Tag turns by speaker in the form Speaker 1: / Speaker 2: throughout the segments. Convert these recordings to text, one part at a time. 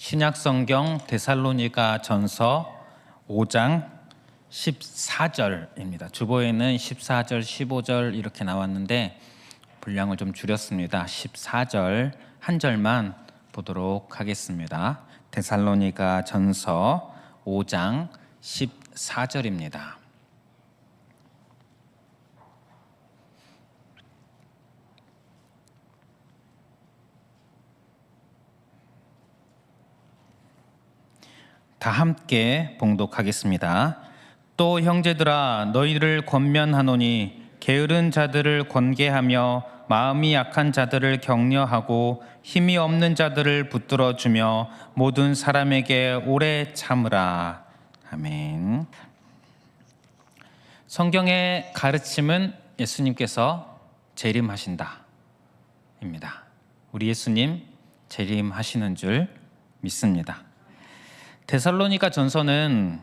Speaker 1: 신약성경 데살로니가 전서 5장 14절입니다. 주보에는 14절, 15절 이렇게 나왔는데 분량을 좀 줄였습니다. 14절 한 절만 보도록 하겠습니다. 데살로니가 전서 5장 14절입니다. 다 함께 봉독하겠습니다. 또 형제들아 너희를 권면하노니 게으른 자들을 권계하며 마음이 약한 자들을 격려하고 힘이 없는 자들을 붙들어 주며 모든 사람에게 오래 참으라. 아멘. 성경의 가르침은 예수님께서 재림하신다 입니다. 우리 예수님 재림하시는 줄 믿습니다. 데살로니가 전서는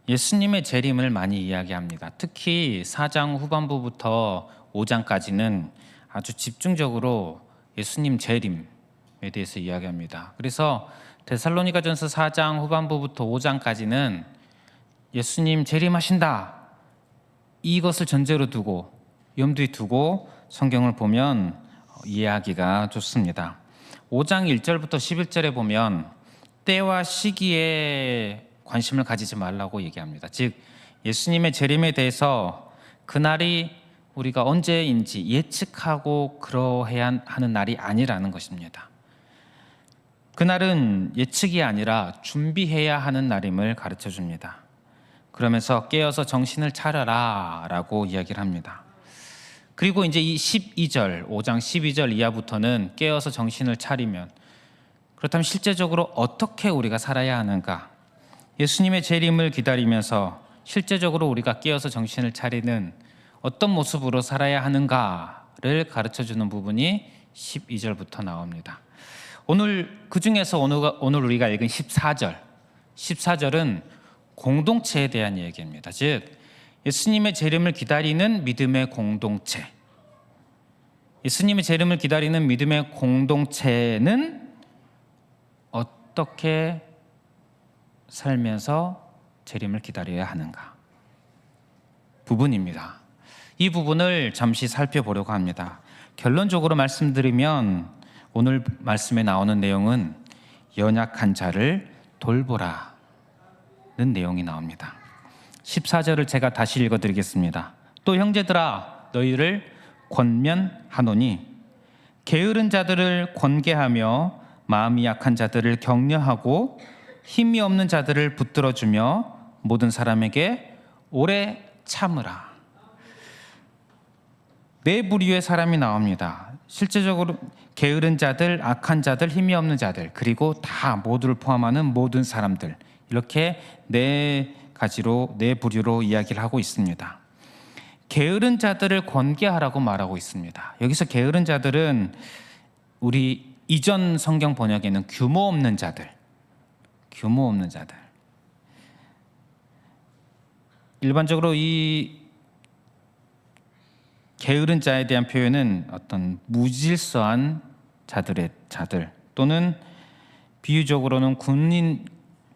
Speaker 1: 예수님의 재림을 많이 이야기합니다. 특히 4장 후반부부터 5장까지는 아주 집중적으로 예수님 재림에 대해서 이야기합니다. 그래서 데살로니가 전서 4장 후반부부터 5장까지는 예수님 재림하신다, 이것을 전제로 두고 염두에 두고 성경을 보면 이해하기가 좋습니다. 5장 1절부터 11절에 보면 때와 시기에 관심을 가지지 말라고 얘기합니다. 즉 예수님의 재림에 대해서 그날이 우리가 언제인지 예측하고 그러해야 하는 날이 아니라는 것입니다. 그날은 예측이 아니라 준비해야 하는 날임을 가르쳐 줍니다. 그러면서 깨어서 정신을 차려라 라고 이야기를 합니다. 그리고 이제 이 12절, 5장 12절 이하부터는 깨어서 정신을 차리면, 그렇다면 실제적으로 어떻게 우리가 살아야 하는가? 예수님의 재림을 기다리면서 실제적으로 우리가 깨어서 정신을 차리는 어떤 모습으로 살아야 하는가를 가르쳐주는 부분이 12절부터 나옵니다. 오늘 그 중에서 오늘 우리가 읽은 14절은 공동체에 대한 얘기입니다. 즉 예수님의 재림을 기다리는 믿음의 공동체. 예수님의 재림을 기다리는 믿음의 공동체는 어떻게 살면서 재림을 기다려야 하는가 부분입니다. 이 부분을 잠시 살펴보려고 합니다. 결론적으로 말씀드리면 오늘 말씀에 나오는 내용은 연약한 자를 돌보라는 내용이 나옵니다. 14절을 제가 다시 읽어드리겠습니다. 또 형제들아 너희를 권면하노니 게으른 자들을 권계하며 마음이 약한 자들을 격려하고 힘이 없는 자들을 붙들어주며 모든 사람에게 오래 참으라. 네 부류의 사람이 나옵니다. 실제적으로 게으른 자들, 악한 자들, 힘이 없는 자들, 그리고 다 모두를 포함하는 모든 사람들, 이렇게 네 가지로, 네 부류로 이야기를 하고 있습니다. 게으른 자들을 권계하라고 말하고 있습니다. 여기서 게으른 자들은 우리 이전 성경 번역에는 규모 없는 자들. 일반적으로 이 게으른 자에 대한 표현은 어떤 무질서한 자들 또는 비유적으로는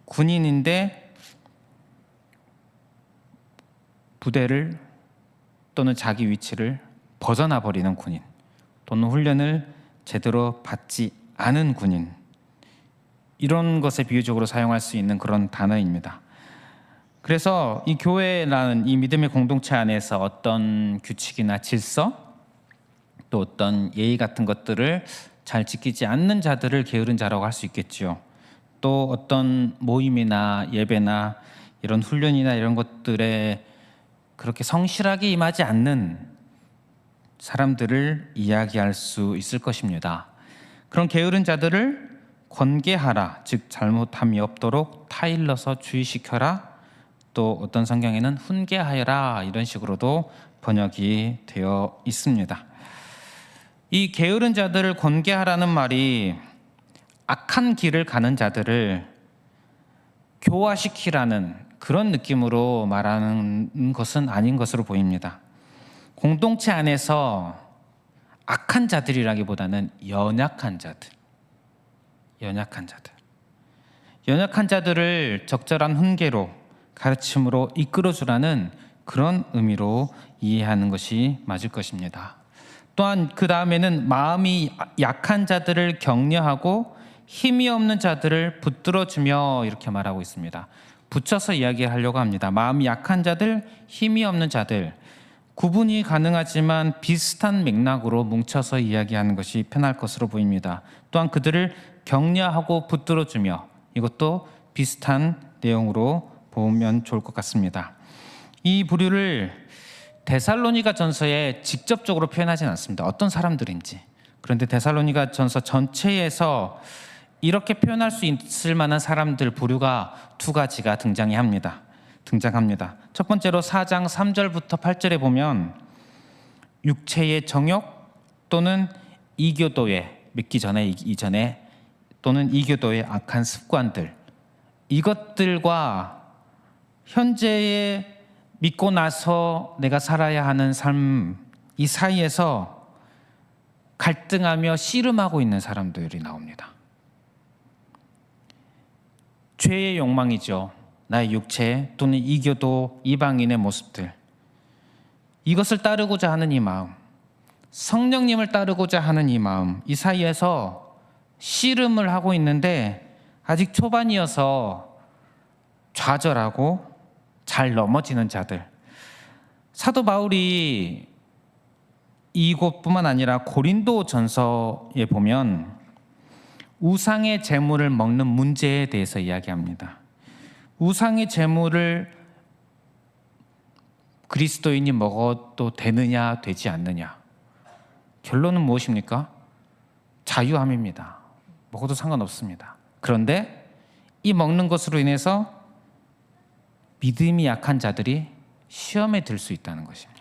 Speaker 1: 군인인데 부대를 또는 자기 위치를 벗어나 버리는 군인, 또는 훈련을 제대로 받지 않은 군인, 이런 것에 비유적으로 사용할 수 있는 그런 단어입니다. 그래서 이 교회라는 이 믿음의 공동체 안에서 어떤 규칙이나 질서, 또 어떤 예의 같은 것들을 잘 지키지 않는 자들을 게으른 자라고 할 수 있겠죠. 또 어떤 모임이나 예배나 이런 훈련이나 이런 것들에 그렇게 성실하게 임하지 않는 사람들을 이야기할 수 있을 것입니다. 그런 게으른 자들을 권계하라, 즉 잘못함이 없도록 타일러서 주의시켜라, 또 어떤 성경에는 훈계하여라, 이런 식으로도 번역이 되어 있습니다. 이 게으른 자들을 권계하라는 말이 악한 길을 가는 자들을 교화시키라는 그런 느낌으로 말하는 것은 아닌 것으로 보입니다. 공동체 안에서 악한 자들이라기보다는 연약한 자들. 연약한 자들을 적절한 훈계로 가르침으로 이끌어주라는 그런 의미로 이해하는 것이 맞을 것입니다. 또한 그 다음에는 마음이 약한 자들을 격려하고 힘이 없는 자들을 붙들어주며 이렇게 말하고 있습니다. 붙여서 이야기하려고 합니다. 마음이 약한 자들, 힘이 없는 자들, 구분이 가능하지만 비슷한 맥락으로 뭉쳐서 이야기하는 것이 편할 것으로 보입니다. 또한 그들을 격려하고 붙들어주며, 이것도 비슷한 내용으로 보면 좋을 것 같습니다. 이 부류를 데살로니가 전서에 직접적으로 표현하지는 않습니다. 어떤 사람들인지. 그런데 데살로니가 전서 전체에서 이렇게 표현할 수 있을 만한 사람들 부류가 두 가지가 등장합니다. 첫 번째로 4장 3절부터 8절에 보면 육체의 정욕 또는 이교도의, 믿기 전에 이전에 또는 이교도의 악한 습관들, 이것들과 현재의 믿고 나서 내가 살아야 하는 삶, 이 사이에서 갈등하며 씨름하고 있는 사람들이 나옵니다. 죄의 욕망이죠. 나의 육체 또는 이교도 이방인의 모습들, 이것을 따르고자 하는 이 마음, 성령님을 따르고자 하는 이 마음, 이 사이에서 씨름을 하고 있는데 아직 초반이어서 좌절하고 잘 넘어지는 자들. 사도 바울이 이곳뿐만 아니라 고린도 전서에 보면 우상의 제물을 먹는 문제에 대해서 이야기합니다. 우상의 제물을 그리스도인이 먹어도 되느냐 되지 않느냐. 결론은 무엇입니까? 자유함입니다. 먹어도 상관없습니다. 그런데 이 먹는 것으로 인해서 믿음이 약한 자들이 시험에 들 수 있다는 것입니다.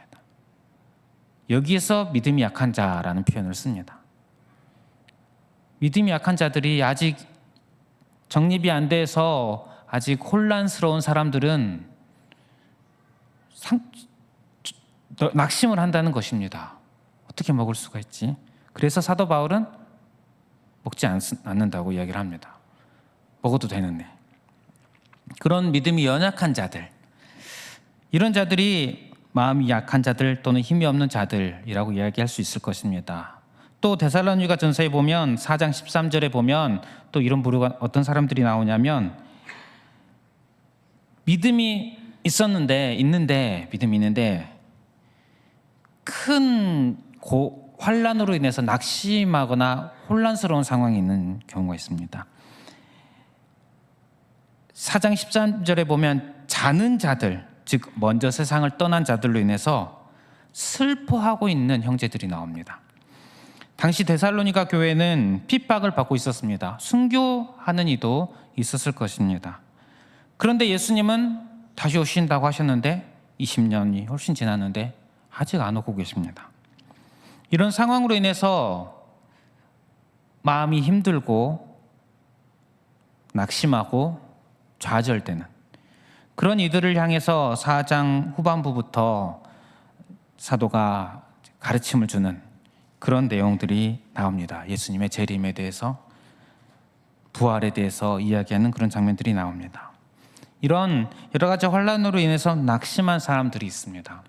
Speaker 1: 여기에서 믿음이 약한 자라는 표현을 씁니다. 믿음이 약한 자들이 아직 정립이 안 돼서 아직 혼란스러운 사람들은 낙심을 한다는 것입니다. 어떻게 먹을 수가 있지? 그래서 사도 바울은 먹지 않는다고 이야기를 합니다. 먹어도 되는데. 그런 믿음이 연약한 자들, 이런 자들이 마음이 약한 자들 또는 힘이 없는 자들이라고 이야기할 수 있을 것입니다. 또 데살로니가 전서에 보면 4장 13절에 보면 또 이런 부류가 어떤 사람들이 나오냐면 믿음이 있는데 큰 환란으로 인해서 낙심하거나 혼란스러운 상황이 있는 경우가 있습니다. 4장 13절에 보면 자는 자들, 즉 먼저 세상을 떠난 자들로 인해서 슬퍼하고 있는 형제들이 나옵니다. 당시 데살로니가 교회는 핍박을 받고 있었습니다. 순교하는 이도 있었을 것입니다. 그런데 예수님은 다시 오신다고 하셨는데 20년이 훨씬 지났는데 아직 안 오고 계십니다. 이런 상황으로 인해서 마음이 힘들고 낙심하고 좌절되는 그런 이들을 향해서 4장 후반부부터 사도가 가르침을 주는 그런 내용들이 나옵니다. 예수님의 재림에 대해서, 부활에 대해서 이야기하는 그런 장면들이 나옵니다. 이런 여러 가지 환란으로 인해서 낙심한 사람들이 있습니다.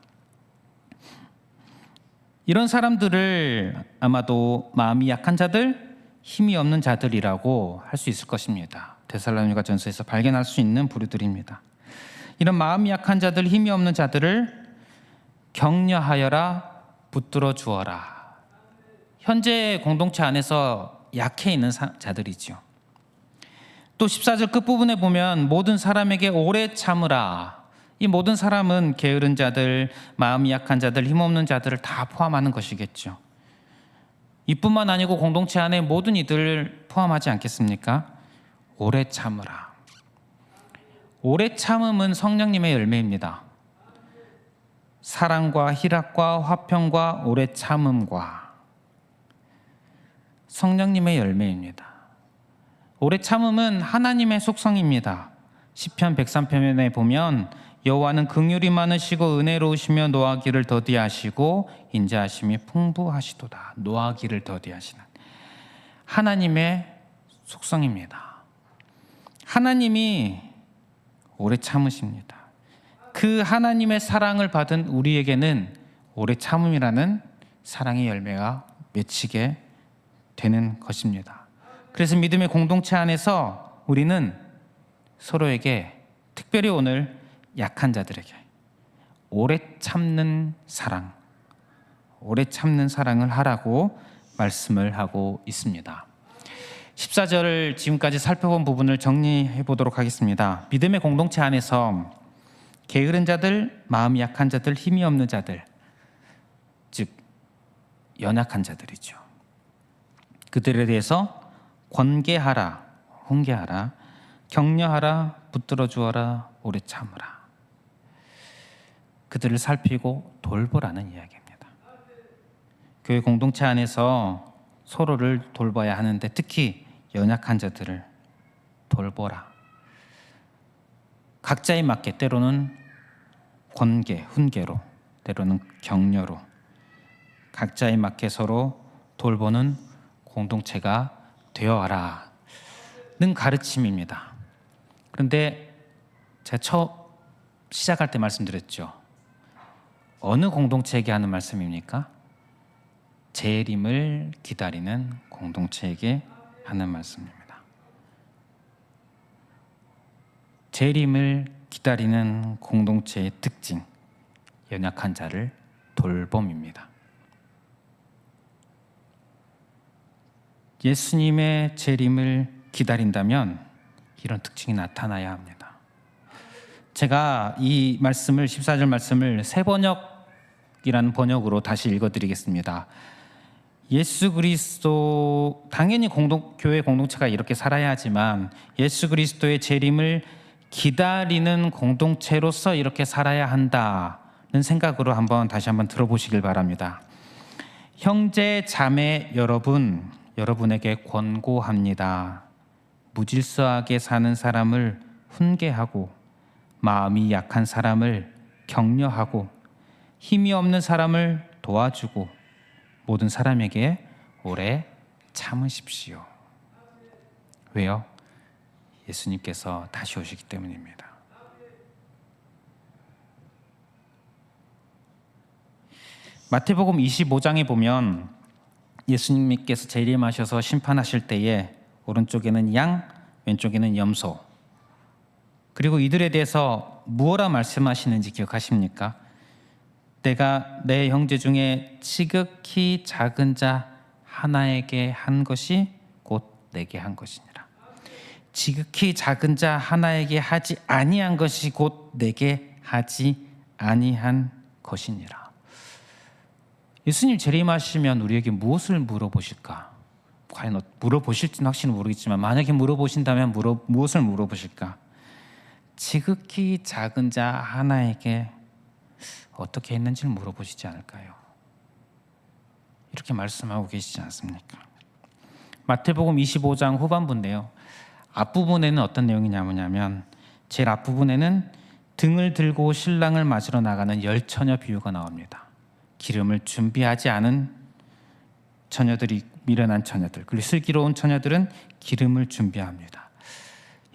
Speaker 1: 이런 사람들을 아마도 마음이 약한 자들, 힘이 없는 자들이라고 할 수 있을 것입니다. 데살로니가 전서에서 발견할 수 있는 부류들입니다. 이런 마음이 약한 자들, 힘이 없는 자들을 격려하여라, 붙들어 주어라. 현재 공동체 안에서 약해 있는 자들이죠. 또 14절 끝부분에 보면 모든 사람에게 오래 참으라. 이 모든 사람은 게으른 자들, 마음이 약한 자들, 힘없는 자들을 다 포함하는 것이겠죠. 이뿐만 아니고 공동체 안에 모든 이들을 포함하지 않겠습니까? 오래 참으라. 오래 참음은 성령님의 열매입니다. 사랑과 희락과 화평과 오래 참음과 성령님의 열매입니다. 오래 참음은 하나님의 속성입니다. 시편 103편에 보면 여호와는 긍휼이 많으시고 은혜로우시며 노하기를 더디하시고 인자하심이 풍부하시도다. 노하기를 더디하시는 하나님의 속성입니다. 하나님이 오래 참으십니다. 그 하나님의 사랑을 받은 우리에게는 오래 참음이라는 사랑의 열매가 맺히게 되는 것입니다. 그래서 믿음의 공동체 안에서 우리는 서로에게, 특별히 오늘 약한 자들에게 오래 참는 사랑, 오래 참는 사랑을 하라고 말씀을 하고 있습니다. 14절을 지금까지 살펴본 부분을 정리해 보도록 하겠습니다. 믿음의 공동체 안에서 게으른 자들, 마음이 약한 자들, 힘이 없는 자들, 즉 연약한 자들이죠. 그들에 대해서 권계하라, 훈계하라, 격려하라, 붙들어 주어라, 오래 참으라. 그들을 살피고 돌보라는 이야기입니다. 교회 공동체 안에서 서로를 돌봐야 하는데 특히 연약한 자들을 돌보라. 각자에 맞게 때로는 권계, 훈계로, 때로는 격려로 각자에 맞게 서로 돌보는 공동체가 되어라는 가르침입니다. 그런데 제가 처음 시작할 때 말씀드렸죠. 어느 공동체에게 하는 말씀입니까? 재림을 기다리는 공동체에게 하는 말씀입니다. 재림을 기다리는 공동체의 특징, 연약한 자를 돌봄입니다. 예수님의 재림을 기다린다면 이런 특징이 나타나야 합니다. 제가 이 말씀을 14절 말씀을 새 번역이라는 번역으로 다시 읽어드리겠습니다. 예수 그리스도, 당연히 교회 공동체가 이렇게 살아야 하지만 예수 그리스도의 재림을 기다리는 공동체로서 이렇게 살아야 한다는 생각으로 다시 한번 들어보시길 바랍니다. 형제 자매 여러분, 여러분에게 권고합니다. 무질서하게 사는 사람을 훈계하고 마음이 약한 사람을 격려하고 힘이 없는 사람을 도와주고 모든 사람에게 오래 참으십시오. 왜요? 예수님께서 다시 오시기 때문입니다. 마태복음 25장에 보면 예수님께서 재림하셔서 심판하실 때에 오른쪽에는 양, 왼쪽에는 염소, 그리고 이들에 대해서 무엇라 말씀하시는지 기억하십니까? 내가 내 형제 중에 지극히 작은 자 하나에게 한 것이 곧 내게 한 것이니라. 지극히 작은 자 하나에게 하지 아니한 것이 곧 내게 하지 아니한 것이니라. 예수님 재림하시면 우리에게 무엇을 물어보실까? 과연 물어보실지는 확실히 모르겠지만 만약에 물어보신다면 무엇을 물어보실까? 지극히 작은 자 하나에게 어떻게 했는지를 물어보시지 않을까요? 이렇게 말씀하고 계시지 않습니까? 마태복음 25장 후반부인데요. 앞부분에는 어떤 내용이 나오냐면 제일 앞부분에는 등을 들고 신랑을 맞으러 나가는 열처녀 비유가 나옵니다. 기름을 준비하지 않은 처녀들이, 미련한 처녀들, 그리고 슬기로운 처녀들은 기름을 준비합니다.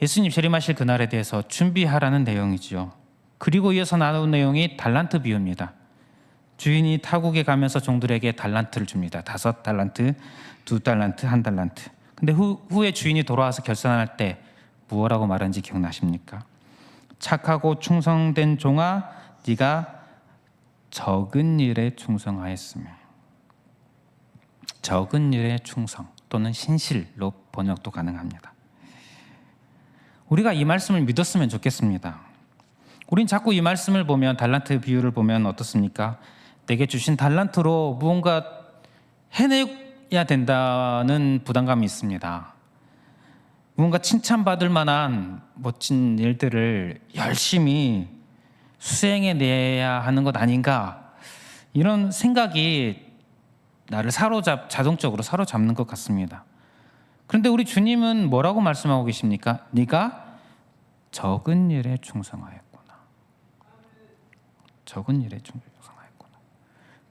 Speaker 1: 예수님 재림하실 그날에 대해서 준비하라는 내용이죠. 그리고 이어서 나온 내용이 달란트 비유입니다. 주인이 타국에 가면서 종들에게 달란트를 줍니다. 5달란트, 2달란트, 1달란트. 근데 후에 주인이 돌아와서 결산할 때 무엇라고 말하는지 기억나십니까? 착하고 충성된 종아, 네가 적은 일에 충성하였으며. 적은 일에 충성 또는 신실로 번역도 가능합니다. 우리가 이 말씀을 믿었으면 좋겠습니다. 우린 자꾸 이 말씀을 보면, 달란트 비유를 보면 어떻습니까? 내게 주신 달란트로 무언가 해내야 된다는 부담감이 있습니다. 무언가 칭찬받을 만한 멋진 일들을 열심히 수행해내야 하는 것 아닌가, 이런 생각이 나를 자동적으로 사로잡는 것 같습니다. 그런데 우리 주님은 뭐라고 말씀하고 계십니까? 네가 적은 일에 충성하였구나. 적은 일에 충성하였구나.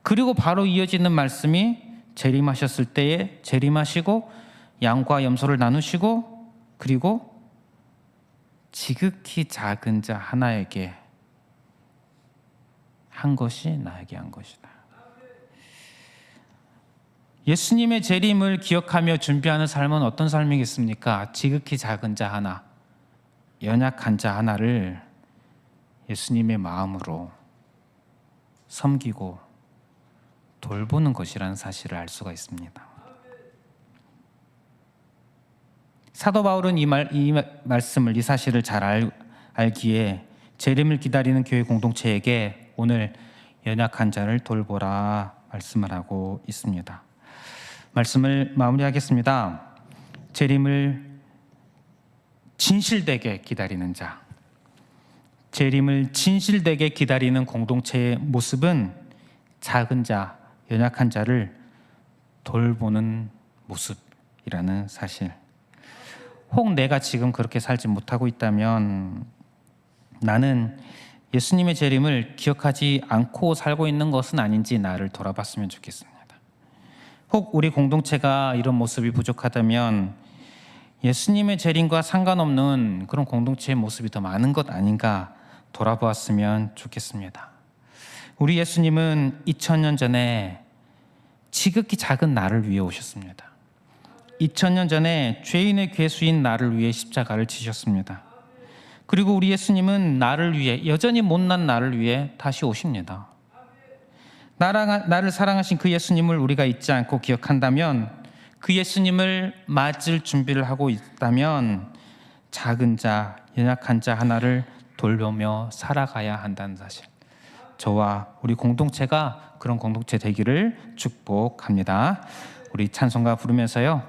Speaker 1: 그리고 바로 이어지는 말씀이 재림하셨을 때에 재림하시고 양과 염소를 나누시고 그리고 지극히 작은 자 하나에게 한 것이 나에게 한 것이다. 예수님의 재림을 기억하며 준비하는 삶은 어떤 삶이겠습니까? 지극히 작은 자 하나, 연약한 자 하나를 예수님의 마음으로 섬기고 돌보는 것이라는 사실을 알 수가 있습니다. 사도 바울은 이 말씀을, 이 사실을 잘 알기에 재림을 기다리는 교회 공동체에게 오늘 연약한 자를 돌보라 말씀을 하고 있습니다. 말씀을 마무리하겠습니다. 재림을 진실되게 기다리는 자, 재림을 진실되게 기다리는 공동체의 모습은 작은 자, 연약한 자를 돌보는 모습이라는 사실. 혹 내가 지금 그렇게 살지 못하고 있다면 나는 예수님의 재림을 기억하지 않고 살고 있는 것은 아닌지 나를 돌아봤으면 좋겠습니다. 혹 우리 공동체가 이런 모습이 부족하다면 예수님의 재림과 상관없는 그런 공동체의 모습이 더 많은 것 아닌가 돌아보았으면 좋겠습니다. 우리 예수님은 2000년 전에 지극히 작은 나를 위해 오셨습니다. 2000년 전에 죄인의 괴수인 나를 위해 십자가를 지셨습니다. 그리고 우리 예수님은 나를 위해, 여전히 못난 나를 위해 다시 오십니다. 나를 사랑하신 그 예수님을 우리가 잊지 않고 기억한다면, 그 예수님을 맞을 준비를 하고 있다면 작은 자, 연약한 자 하나를 돌보며 살아가야 한다는 사실, 저와 우리 공동체가 그런 공동체 되기를 축복합니다. 우리 찬송가 부르면서요